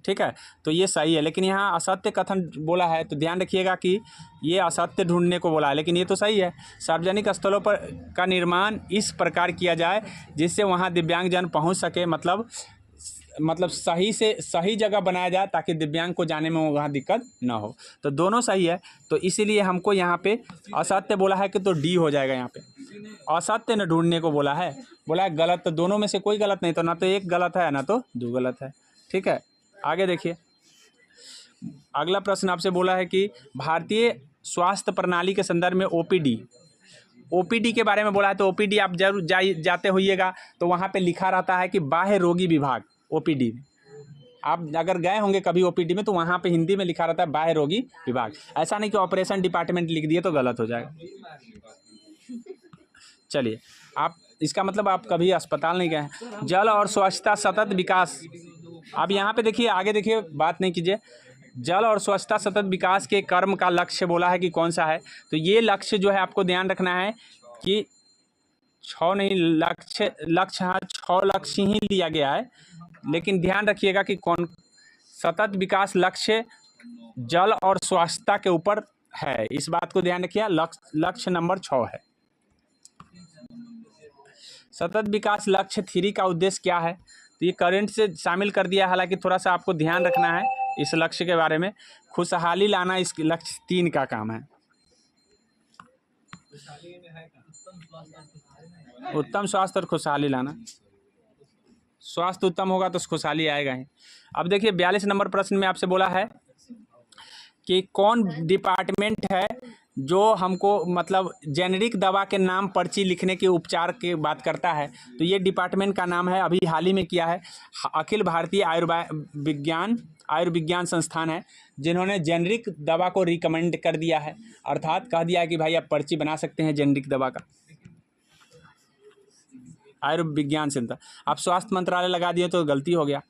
ठीक है, तो ये सही है, लेकिन यहाँ असत्य कथन बोला है, तो ध्यान रखिएगा कि ये असत्य ढूंढने को बोला है, लेकिन ये तो सही है। सार्वजनिक स्थलों पर का निर्माण इस प्रकार किया जाए जिससे वहाँ दिव्यांगजन पहुँच सके, मतलब सही से सही जगह बनाया जाए ताकि दिव्यांग को जाने में वहाँ दिक्कत ना हो। तो दोनों सही है, तो इसीलिए हमको यहाँ पे असत्य बोला है कि तो डी हो जाएगा। यहाँ पे असत्य न ढूंढने को बोला है गलत, तो दोनों में से कोई गलत नहीं, तो ना तो एक गलत है ना तो दो गलत है। ठीक है, आगे देखिए, अगला प्रश्न आपसे बोला है कि भारतीय स्वास्थ्य प्रणाली के संदर्भ में ओपीडी के बारे में बोला है। तो ओपीडी आप जरूर जाते होइएगा, तो वहाँ पे लिखा रहता है कि बाह्य रोगी विभाग। ओपीडी में आप अगर गए होंगे कभी ओपीडी में, तो वहाँ पे हिंदी में लिखा रहता है बाह्य रोगी विभाग। ऐसा नहीं कि ऑपरेशन डिपार्टमेंट लिख दिए तो गलत हो जाएगा। चलिए, आप इसका मतलब आप कभी अस्पताल नहीं गए हैं। जल और स्वच्छता सतत विकास, अब यहाँ पे देखिए, आगे देखिए, बात नहीं कीजिए। जल और स्वच्छता सतत विकास के कर्म का लक्ष्य बोला है कि कौन सा है। तो ये लक्ष्य जो है आपको ध्यान रखना है कि 6 नहीं, लक्ष्य हाँ 6 लक्ष्य ही लिया गया है, लेकिन ध्यान रखिएगा कि कौन सतत विकास लक्ष्य जल और स्वच्छता के ऊपर है, इस बात को ध्यान रखिए। लक्ष्य नंबर 6 है। सतत विकास लक्ष्य 3 का उद्देश्य क्या है, तो ये करंट से शामिल कर दिया, हालांकि थोड़ा सा आपको ध्यान रखना है इस लक्ष्य के बारे में। खुशहाली लाना इस लक्ष्य 3 का काम है। उत्तम स्वास्थ्य और खुशहाली लाना, स्वास्थ्य उत्तम होगा तो खुशहाली आएगा ही। अब देखिए 42 नंबर प्रश्न में आपसे बोला है कि कौन डिपार्टमेंट है जो हमको मतलब जेनेरिक दवा के नाम पर्ची लिखने के उपचार की बात करता है। तो ये डिपार्टमेंट का नाम है, अभी हाल ही में किया है, अखिल भारतीय आयुर्विज्ञान संस्थान है, जिन्होंने जेनेरिक दवा को रिकमेंड कर दिया है, अर्थात कह दिया है कि भाई आप पर्ची बना सकते हैं जेनेरिक दवा का। आयुर्विज्ञान संस्थान, आप स्वास्थ्य मंत्रालय लगा दिए तो गलती हो गया।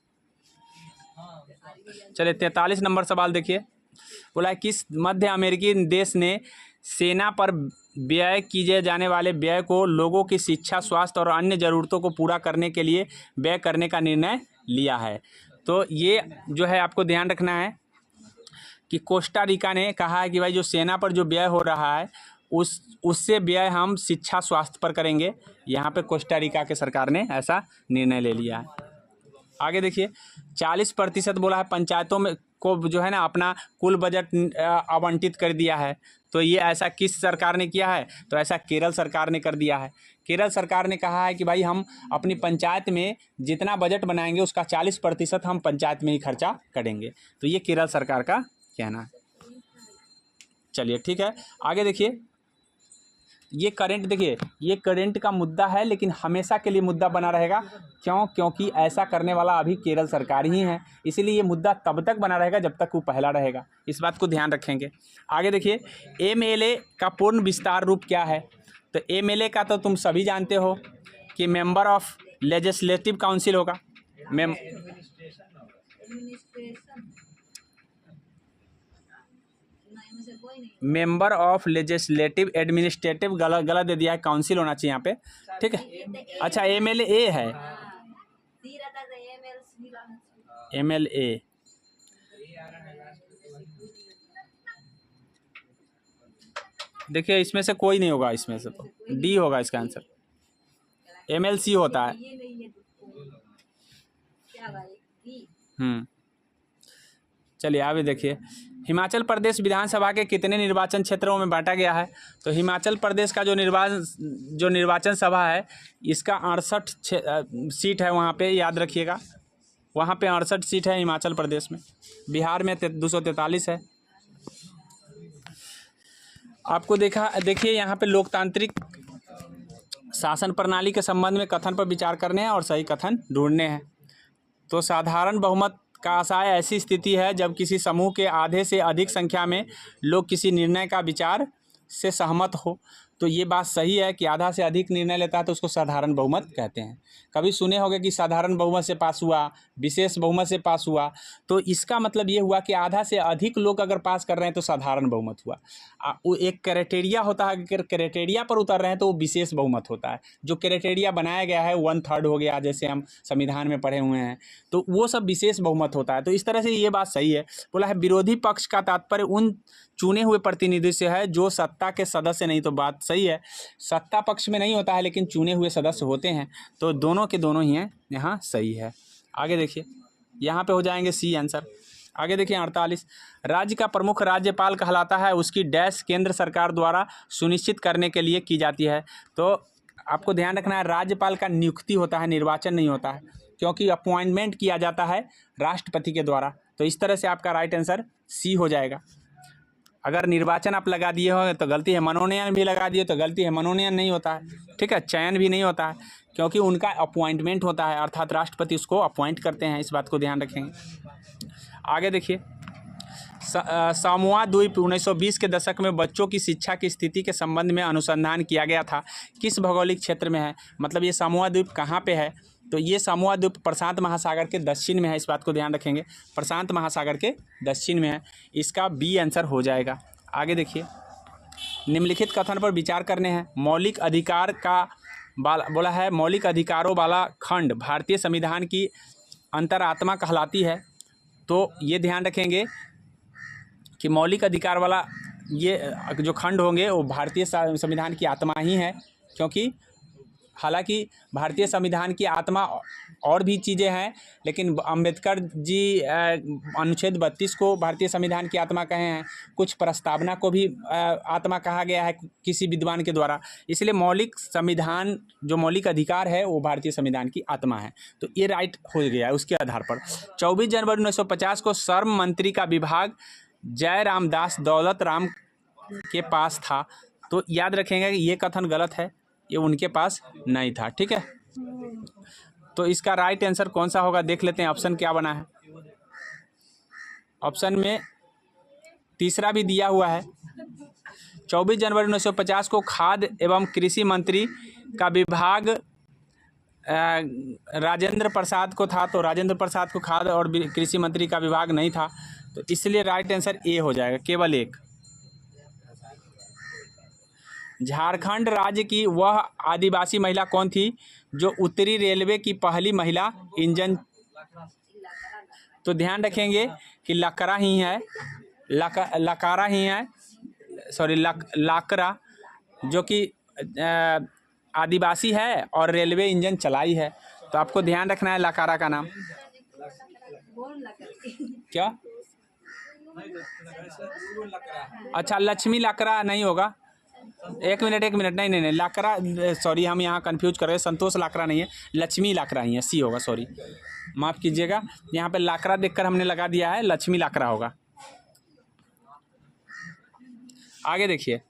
चलिए 43 नंबर सवाल देखिए, बोला है किस मध्य अमेरिकी देश ने सेना पर व्यय किए जाने वाले व्यय को लोगों की शिक्षा, स्वास्थ्य और अन्य ज़रूरतों को पूरा करने के लिए व्यय करने का निर्णय लिया है। तो ये जो है आपको ध्यान रखना है कि कोस्टा रिका ने कहा है कि भाई जो सेना पर जो व्यय हो रहा है उससे व्यय हम शिक्षा स्वास्थ्य पर करेंगे। यहाँ पे कोस्टा रिका के सरकार ने ऐसा निर्णय ले लिया है। आगे देखिए 40% बोला है पंचायतों में को जो है ना अपना कुल बजट आवंटित कर दिया है। तो ये ऐसा किस सरकार ने किया है, तो ऐसा केरल सरकार ने कर दिया है। केरल सरकार ने कहा है कि भाई हम अपनी पंचायत में जितना बजट बनाएंगे उसका 40% हम पंचायत में ही खर्चा करेंगे। तो ये केरल सरकार का कहना है। चलिए ठीक है, आगे देखिए, ये करंट देखिए, ये करंट का मुद्दा है लेकिन हमेशा के लिए मुद्दा बना रहेगा। क्यों? क्योंकि ऐसा करने वाला अभी केरल सरकार ही है, इसीलिए ये मुद्दा तब तक बना रहेगा जब तक वो पहला रहेगा। इस बात को ध्यान रखेंगे। आगे देखिए, एमएलए का पूर्ण विस्तार रूप क्या है। तो एमएलए का तो तुम सभी जानते हो कि मेंबर ऑफ लेजिस्लेटिव काउंसिल होगा। मेंबर ऑफ लेजिस्लेटिव एडमिनिस्ट्रेटिव गलत दे दिया है, काउंसिल होना चाहिए यहाँ पे। ठीक है, अच्छा एमएलए है, एमएलए देखिए इसमें से कोई नहीं होगा, इसमें से तो डी होगा इसका आंसर। एमएलसी होता है। चलिए आगे देखिए, हिमाचल प्रदेश विधानसभा के कितने निर्वाचन क्षेत्रों में बांटा गया है। तो हिमाचल प्रदेश का जो निर्वाचन सभा है इसका 68 सीट है, वहाँ पे याद रखिएगा, वहाँ पे 68 सीट है हिमाचल प्रदेश में। बिहार में 243 है। आपको देखिए यहाँ पे लोकतांत्रिक शासन प्रणाली के संबंध में कथन पर विचार करने हैं और सही कथन ढूंढने हैं। तो साधारण बहुमत का आशय ऐसी स्थिति है जब किसी समूह के आधे से अधिक संख्या में लोग किसी निर्णय का विचार से सहमत हो। तो ये बात सही है कि आधा से अधिक निर्णय लेता है तो उसको साधारण बहुमत कहते हैं। कभी सुने होंगे कि साधारण बहुमत से पास हुआ, विशेष बहुमत से पास हुआ, तो इसका मतलब ये हुआ कि आधा से अधिक लोग अगर पास कर रहे हैं तो साधारण बहुमत हुआ। वो एक क्राइटेरिया होता है, अगर क्राइटेरिया पर उतर रहे हैं तो वो विशेष बहुमत होता है। जो क्राइटेरिया बनाया गया है 1/3 हो गया, जैसे हम संविधान में पढ़े हुए हैं, तो वो सब विशेष बहुमत होता है। तो इस तरह से ये बात सही है। बोला है विरोधी पक्ष का तात्पर्य उन चुने हुए प्रतिनिधि से है जो सत्ता के सदस्य नहीं। तो बात सही है, सत्ता पक्ष में नहीं होता है लेकिन चुने हुए सदस्य होते हैं। तो दोनों के दोनों ही हैं, यहाँ सही है। आगे देखिए, यहाँ पे हो जाएंगे सी आंसर। आगे देखिए 48, राज्य का प्रमुख राज्यपाल कहलाता है, उसकी डैश केंद्र सरकार द्वारा सुनिश्चित करने के लिए की जाती है। तो आपको ध्यान रखना है, राज्यपाल का नियुक्ति होता है, निर्वाचन नहीं होता है, क्योंकि अपॉइंटमेंट किया जाता है राष्ट्रपति के द्वारा। तो इस तरह से आपका राइट आंसर सी हो जाएगा। अगर निर्वाचन आप लगा दिए हो तो गलती है, मनोनयन भी लगा दिए तो गलती है, मनोनयन नहीं होता है, ठीक है, चयन भी नहीं होता है, क्योंकि उनका अपॉइंटमेंट होता है, अर्थात राष्ट्रपति उसको अपॉइंट करते हैं। इस बात को ध्यान रखेंगे। आगे देखिए, सामोआ द्वीप 1920 के दशक में बच्चों की शिक्षा की स्थिति के संबंध में अनुसंधान किया गया था, किस भौगोलिक क्षेत्र में है? मतलब ये सामोआ द्वीप कहाँ पे है? तो ये सामोआ द्वीप प्रशांत महासागर के दक्षिण में है। इस बात को ध्यान रखेंगे, प्रशांत महासागर के दक्षिण में है। इसका बी आंसर हो जाएगा। आगे देखिए, निम्नलिखित कथन पर विचार करने हैं। मौलिक अधिकार का बोला है, मौलिक अधिकारों वाला खंड भारतीय संविधान की अंतरात्मा कहलाती है। तो ये ध्यान रखेंगे कि मौलिक अधिकार वाला ये जो खंड होंगे वो भारतीय संविधान की आत्मा ही है, क्योंकि हालांकि भारतीय संविधान की आत्मा और भी चीज़ें हैं, लेकिन अंबेडकर जी अनुच्छेद 32 को भारतीय संविधान की आत्मा कहे हैं, कुछ प्रस्तावना को भी आत्मा कहा गया है किसी विद्वान के द्वारा। इसलिए मौलिक संविधान, जो मौलिक अधिकार है वो भारतीय संविधान की आत्मा है। तो ये राइट हो गया है उसके आधार पर। 24 जनवरी 1950 को श्रम मंत्री का विभाग जय रामदास दौलत राम के पास था। तो याद रखेंगे कि ये कथन गलत है, ये उनके पास नहीं था, ठीक है। तो इसका राइट आंसर कौन सा होगा देख लेते हैं। ऑप्शन क्या बना है? ऑप्शन में तीसरा भी दिया हुआ है। 24 जनवरी 1950 को खाद्य एवं कृषि मंत्री का विभाग राजेंद्र प्रसाद को था। तो राजेंद्र प्रसाद को खाद्य और कृषि मंत्री का विभाग नहीं था, तो इसलिए राइट आंसर ए हो जाएगा, केवल एक। झारखंड राज्य की वह आदिवासी महिला कौन थी जो उत्तरी रेलवे की पहली महिला इंजन? तो ध्यान रखेंगे कि लकड़ा ही है, लकारा ही है, सॉरी लाकरा, जो कि आदिवासी है और रेलवे इंजन चलाई है। तो आपको ध्यान रखना है लकारा का नाम क्या? अच्छा, लक्ष्मी लाकरा नहीं होगा। एक मिनट, नहीं, लाकरा, सॉरी, हम यहाँ कंफ्यूज कर रहे हैं। संतोष लाकरा नहीं है, लक्ष्मी लाकरा ही है, सी होगा, सॉरी माफ़ कीजिएगा। यहाँ पे लाकरा देखकर हमने लगा दिया है, लक्ष्मी लाकरा होगा। आगे देखिए,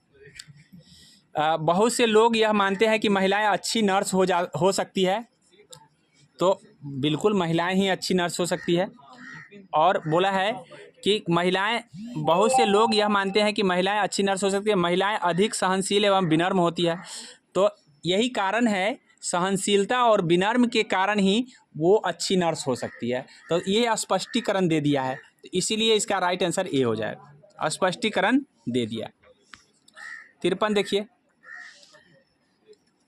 बहुत से लोग यह मानते हैं कि महिलाएं अच्छी नर्स हो सकती है। तो बिल्कुल महिलाएं ही अच्छी नर्स हो सकती है। और बोला है कि बहुत से लोग यह मानते हैं कि महिलाएं अच्छी नर्स हो सकती है, महिलाएं अधिक सहनशील एवं विनम्र होती है। तो यही कारण है, सहनशीलता और विनम्र के कारण ही वो अच्छी नर्स हो सकती है। तो ये स्पष्टीकरण दे दिया है, तो इसीलिए इसका राइट आंसर ए हो जाएगा, स्पष्टीकरण दे दिया। 53 देखिए,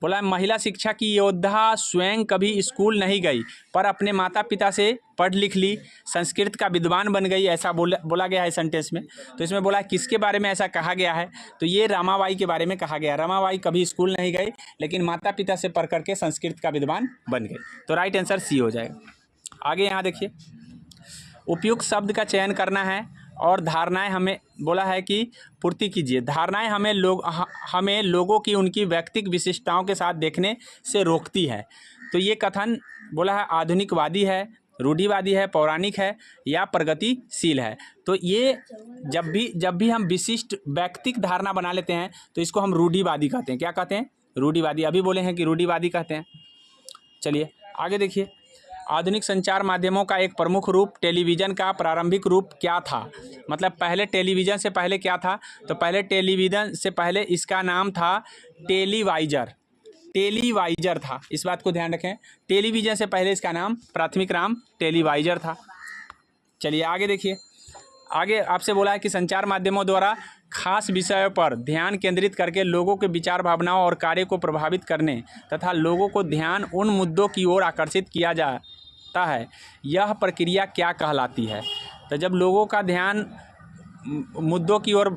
बोला महिला शिक्षा की योद्धा स्वयं कभी स्कूल नहीं गई पर अपने माता पिता से पढ़ लिख ली, संस्कृत का विद्वान बन गई, ऐसा बोला गया है सेंटेंस में। तो इसमें बोला किसके बारे में ऐसा कहा गया है? तो ये रमाबाई के बारे में कहा गया। रमाबाई कभी स्कूल नहीं गई लेकिन माता पिता से पढ़ करके संस्कृत का विद्वान बन गई। तो राइट आंसर सी हो जाएगा। आगे यहाँ देखिए, उपयुक्त शब्द का चयन करना है और धारणाएं हमें बोला है कि पूर्ति कीजिए। धारणाएं हमें लोगों की उनकी व्यक्तिगत विशिष्टताओं के साथ देखने से रोकती है। तो ये कथन बोला है आधुनिकवादी है, रूढ़िवादी है, पौराणिक है या प्रगतिशील है। तो ये जब भी हम विशिष्ट व्यक्तिक धारणा बना लेते हैं तो इसको हम रूढ़िवादी कहते हैं। क्या कहते हैं? रूढ़िवादी। अभी बोले हैं कि रूढ़िवादी कहते हैं। चलिए आगे देखिए, आधुनिक संचार माध्यमों का एक प्रमुख रूप टेलीविज़न का प्रारंभिक रूप क्या था? मतलब पहले टेलीविज़न से पहले क्या था? तो पहले टेलीविज़न से पहले इसका नाम था टेलीवाइजर। टेलीवाइजर था, इस बात को ध्यान रखें। टेलीविज़न से पहले इसका नाम, प्राथमिक नाम टेलीवाइजर था। चलिए आगे देखिए, आगे आपसे बोला है कि संचार माध्यमों द्वारा खास विषयों पर ध्यान केंद्रित करके लोगों के विचार, भावनाओं और कार्य को प्रभावित करने तथा लोगों को ध्यान उन मुद्दों की ओर आकर्षित किया जाता है, यह प्रक्रिया क्या कहलाती है? तो जब लोगों का ध्यान मुद्दों की ओर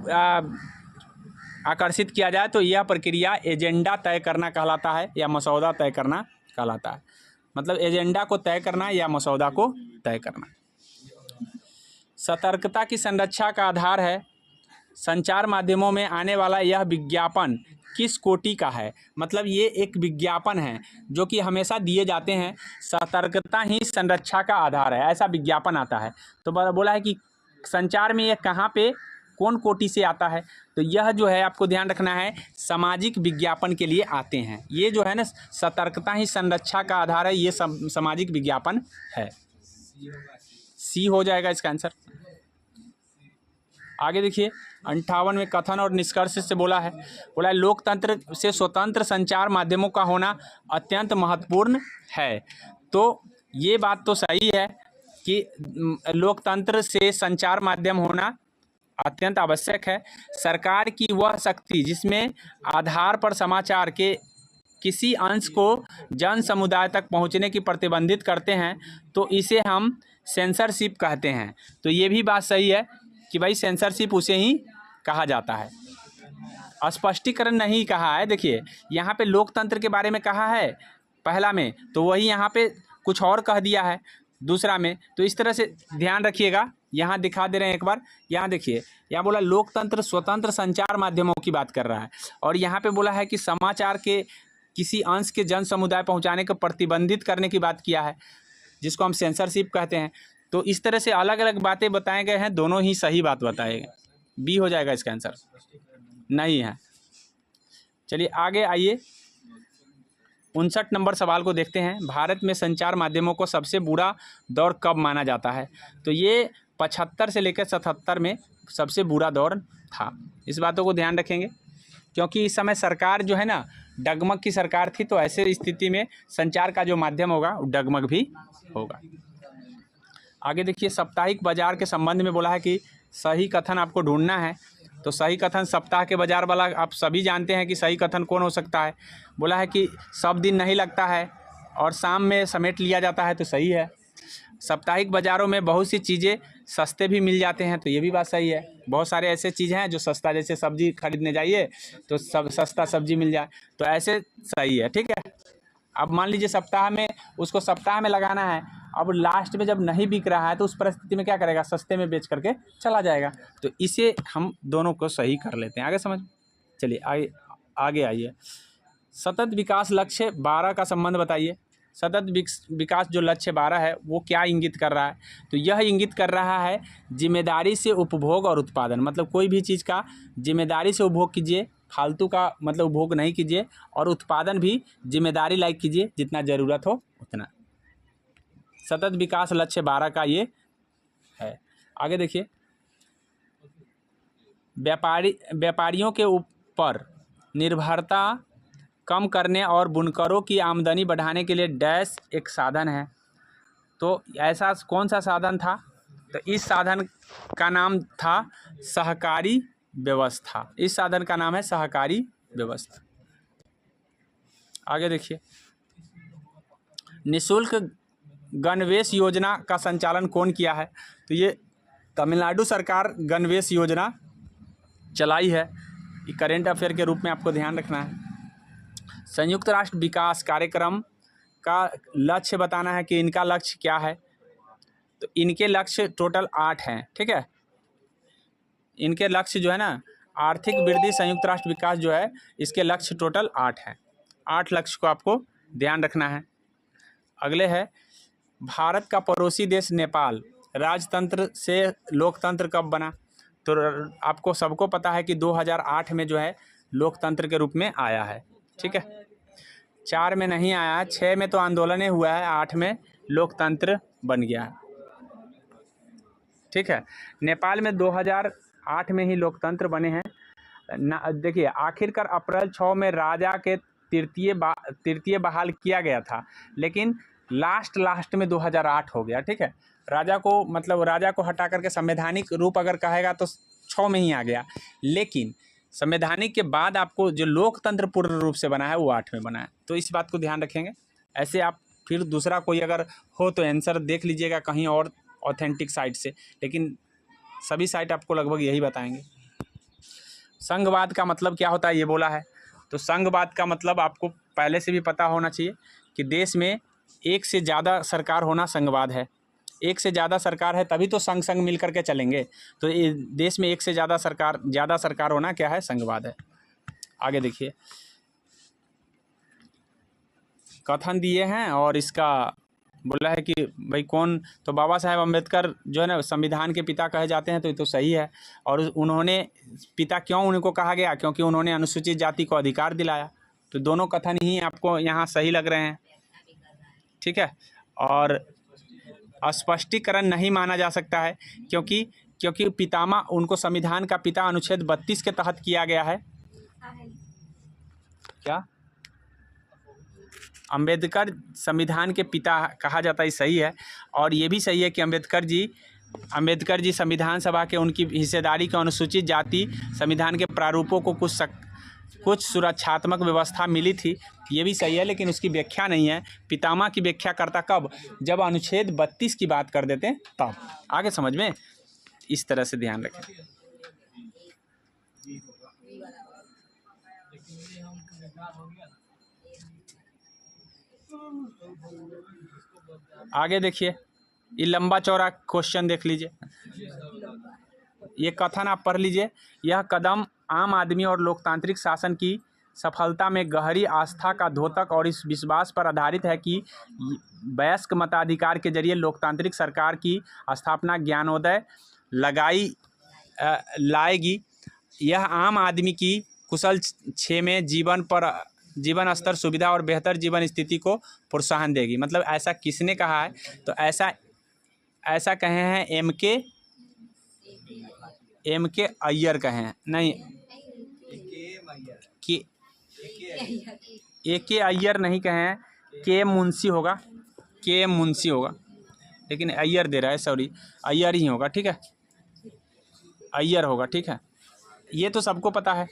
आकर्षित किया जाए तो यह प्रक्रिया एजेंडा तय करना कहलाता है या मसौदा तय करना कहलाता है। मतलब एजेंडा को तय करना या मसौदा को तय करना। सतर्कता की संरक्षा का आधार है। संचार माध्यमों में आने वाला यह विज्ञापन किस कोटि का है? मतलब ये एक विज्ञापन है जो कि हमेशा दिए जाते हैं। सतर्कता ही संरक्षा का आधार है, ऐसा विज्ञापन आता है। तो बोला है कि संचार में ये कहाँ पे, कौन कोटि से आता है? तो यह जो है आपको ध्यान रखना है, सामाजिक विज्ञापन के लिए आते हैं। ये जो है ना, सतर्कता ही संरक्षा का आधार है, ये सामाजिक विज्ञापन है। सी हो जाएगा इसका आंसर। आगे देखिए, 58 में कथन और निष्कर्ष से बोला है लोकतंत्र से स्वतंत्र संचार माध्यमों का होना अत्यंत महत्वपूर्ण है। तो ये बात तो सही है कि लोकतंत्र से संचार माध्यम होना अत्यंत आवश्यक है। सरकार की वह शक्ति जिसमें आधार पर समाचार के किसी अंश को जन समुदाय तक पहुंचने की प्रतिबंधित करते हैं तो इसे हम सेंसरशिप कहते हैं। तो ये भी बात सही है कि भाई सेंसरशिप उसे ही कहा जाता है। स्पष्टीकरण नहीं कहा है, देखिए यहाँ पे लोकतंत्र के बारे में कहा है पहला में, तो वही यहाँ पे कुछ और कह दिया है दूसरा में। तो इस तरह से ध्यान रखिएगा। यहाँ दिखा दे रहे हैं एक बार, यहाँ देखिए, यहाँ बोला लोकतंत्र स्वतंत्र संचार माध्यमों की बात कर रहा है और यहाँ पे बोला है कि समाचार के किसी अंश के जन समुदाय पहुँचाने को प्रतिबंधित करने की बात किया है, जिसको हम सेंसरशिप कहते हैं। तो इस तरह से अलग अलग बातें बताए गए हैं, दोनों ही सही बात बताए गए। बी हो जाएगा इसका आंसर, नहीं है। चलिए आगे आइए, 59 नंबर सवाल को देखते हैं। भारत में संचार माध्यमों को सबसे बुरा दौर कब माना जाता है? तो ये 75 से लेकर 77 में सबसे बुरा दौर था। इस बातों को ध्यान रखेंगे क्योंकि इस समय सरकार जो है ना, डगमग की सरकार थी। तो ऐसे स्थिति में संचार का जो माध्यम होगा वो डगमग भी होगा। आगे देखिए, साप्ताहिक बाजार के संबंध में बोला है कि सही कथन आपको ढूंढना है। तो सही कथन, सप्ताह के बाजार वाला आप सभी जानते हैं कि सही कथन कौन हो सकता है। बोला है कि सब दिन नहीं लगता है और शाम में समेट लिया जाता है, तो सही है। साप्ताहिक बाज़ारों में बहुत सी चीज़ें सस्ते भी मिल जाते हैं, तो ये भी बात सही है। बहुत सारे ऐसे चीज़ें हैं जो सस्ता, जैसे सब्जी खरीदने जाइए तो सब सस्ता सब्जी मिल जाए, तो ऐसे सही है। ठीक है, अब मान लीजिए सप्ताह में, उसको सप्ताह में लगाना है, अब लास्ट में जब नहीं बिक रहा है तो उस परिस्थिति में क्या करेगा, सस्ते में बेच करके चला जाएगा। तो इसे हम दोनों को सही कर लेते हैं। आगे समझ, चलिए आगे आइए। सतत विकास लक्ष्य 12 का संबंध बताइए। सतत विकास जो लक्ष्य 12 है वो क्या इंगित कर रहा है? तो यह इंगित कर रहा है जिम्मेदारी से उपभोग और उत्पादन। मतलब कोई भी चीज़ का जिम्मेदारी से उपभोग कीजिए, फालतू का मतलब उपभोग नहीं कीजिए, और उत्पादन भी जिम्मेदारी लायक कीजिए, जितना ज़रूरत हो उतना। सतत विकास लक्ष्य 12 का ये है। आगे देखिए, व्यापारियों के ऊपर निर्भरता कम करने और बुनकरों की आमदनी बढ़ाने के लिए डैश एक साधन है। तो ऐसा कौन सा साधन था? तो इस साधन का नाम था सहकारी व्यवस्था। इस साधन का नाम है सहकारी व्यवस्था। आगे देखिए, निःशुल्क गणवेश योजना का संचालन कौन किया है? तो ये तमिलनाडु सरकार गणवेश योजना चलाई है। ये करेंट अफेयर के रूप में आपको ध्यान रखना है। संयुक्त राष्ट्र विकास कार्यक्रम का लक्ष्य बताना है कि इनका लक्ष्य क्या है। तो इनके लक्ष्य टोटल 8 हैं। ठीक है, इनके लक्ष्य जो है ना, आर्थिक वृद्धि, संयुक्त राष्ट्र विकास जो है, इसके लक्ष्य टोटल 8 हैं। 8 लक्ष्य को आपको ध्यान रखना है। अगले है भारत का पड़ोसी देश नेपाल राजतंत्र से लोकतंत्र कब बना? तो आपको सबको पता है कि 2008 में जो है लोकतंत्र के रूप में आया है। ठीक है, 4 में नहीं आया, 6 में तो आंदोलनें हुआ है, 8 में लोकतंत्र बन गया है। ठीक है, नेपाल में 2008 में ही लोकतंत्र बने हैं। देखिए, आखिरकार अप्रैल 6 में राजा के तृतीय बहाल किया गया था, लेकिन लास्ट में 2008 हो गया। ठीक है, राजा को हटा करके संवैधानिक रूप अगर कहेगा तो 6 में ही आ गया, लेकिन संवैधानिक के बाद आपको जो लोकतंत्र पूर्ण रूप से बना है वो 8 में बना है। तो इस बात को ध्यान रखेंगे। ऐसे आप फिर दूसरा कोई अगर हो तो आंसर देख लीजिएगा कहीं और ऑथेंटिक साइट से, लेकिन सभी साइट आपको लगभग यही बताएंगे। संघवाद का मतलब क्या होता है ये बोला है, तो संघवाद का मतलब आपको पहले से भी पता होना चाहिए कि देश में एक से ज़्यादा सरकार होना संघवाद है। एक से ज़्यादा सरकार है तभी तो संग मिल करके चलेंगे। तो ये देश में एक से ज़्यादा सरकार होना क्या है? संघवाद है। आगे देखिए, कथन दिए हैं और इसका बोला है कि भाई कौन, तो बाबा साहेब अम्बेडकर जो है ना संविधान के पिता कहे जाते हैं, तो ये तो सही है। और उन्होंने पिता क्यों उनको कहा गया? क्योंकि उन्होंने अनुसूचित जाति को अधिकार दिलाया। तो दोनों कथन ही आपको यहाँ सही लग रहे हैं। ठीक है, और स्पष्टीकरण नहीं माना जा सकता है क्योंकि पितामह उनको संविधान का पिता अनुच्छेद 32 के तहत किया गया है। क्या अंबेडकर संविधान के पिता कहा जाता है, सही है। और ये भी सही है कि अंबेडकर जी संविधान सभा के उनकी हिस्सेदारी के अनुसूचित जाति संविधान के प्रारूपों को कुछ सुरक्षात्मक व्यवस्था मिली थी, ये भी सही है, लेकिन उसकी व्याख्या नहीं है। पितामह की व्याख्या करता कब? जब अनुच्छेद 32 की बात कर देते हैं तब। आगे समझ में, इस तरह से ध्यान रखें। आगे देखिए, ये लंबा चौड़ा क्वेश्चन देख लीजिए, ये कथन आप पढ़ लीजिए। यह कदम आम आदमी और लोकतांत्रिक शासन की सफलता में गहरी आस्था का द्योतक और इस विश्वास पर आधारित है कि वयस्क मताधिकार के जरिए लोकतांत्रिक सरकार की स्थापना ज्ञानोदय लाएगी। यह आम आदमी की कुशल क्षेम जीवन स्तर, सुविधा और बेहतर जीवन स्थिति को प्रोत्साहन देगी। मतलब ऐसा किसने कहा है? तो ऐसा कहे हैं एम के अय्यर कहे हैं, नहीं कि ए के अय्यर नहीं कहे हैं, के मुंशी होगा, लेकिन अय्यर दे रहा है, सॉरी अय्यर ही होगा। ठीक है, अय्यर होगा। ठीक है, ये तो सबको पता है,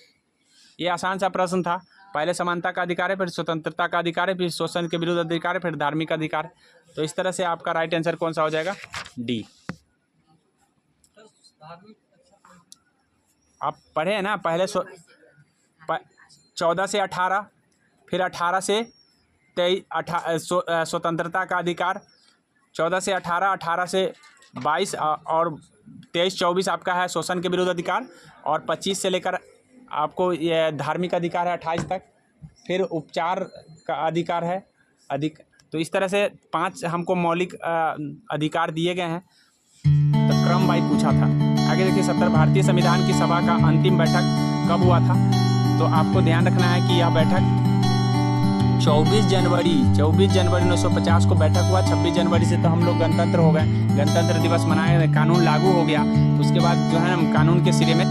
ये आसान सा प्रश्न था। पहले समानता का अधिकार है, फिर स्वतंत्रता का अधिकार है, फिर शोषण के विरुद्ध अधिकार है, फिर धार्मिक अधिकार। तो इस तरह से आपका राइट आंसर कौन सा हो जाएगा? डी। आप पढ़े हैं ना पहले 14 से 18, फिर 18 से 23 स्वतंत्रता का अधिकार, 14 से 18, 18 से 22 और 23-24 आपका है शोषण के विरुद्ध अधिकार, और 25 से लेकर आपको ये धार्मिक अधिकार है 28 तक, फिर उपचार का अधिकार है तो इस तरह से 5 हमको मौलिक अधिकार दिए गए हैं। तो क्रम वाइज पूछा था। आगे देखिए, 70 भारतीय संविधान की सभा का अंतिम बैठक कब हुआ था? तो आपको ध्यान रखना है कि यह बैठक 24 जनवरी 1950 को बैठक हुआ। 26 जनवरी से तो हम लोग गणतंत्र हो गए, गणतंत्र दिवस मनाए, कानून लागू हो गया। उसके बाद जो है कानून के सिरे में